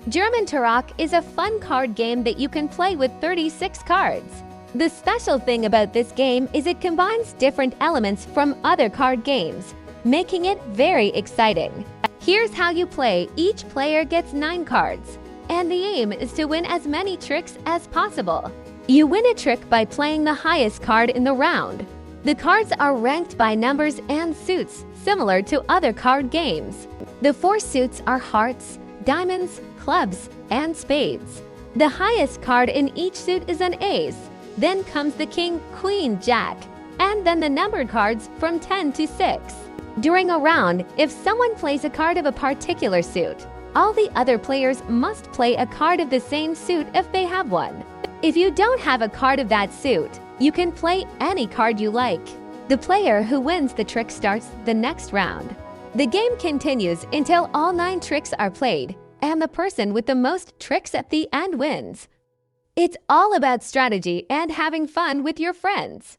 German Tarok is a fun card game that you can play with 36 cards. The special thing about this game is it combines different elements from other card games, making it very exciting. Here's how you play. Each player gets 9 cards, and the aim is to win as many tricks as possible. You win a trick by playing the highest card in the round. The cards are ranked by numbers and suits, similar to other card games. The 4 suits are hearts, diamonds, clubs, and spades. The highest card in each suit is an ace. Then comes the king, queen, jack, and then the numbered cards from 10 to 6. During a round, if someone plays a card of a particular suit, all the other players must play a card of the same suit if they have one. If you don't have a card of that suit, you can play any card you like. The player who wins the trick starts the next round. The game continues until all 9 tricks are played, and the person with the most tricks at the end wins. It's all about strategy and having fun with your friends.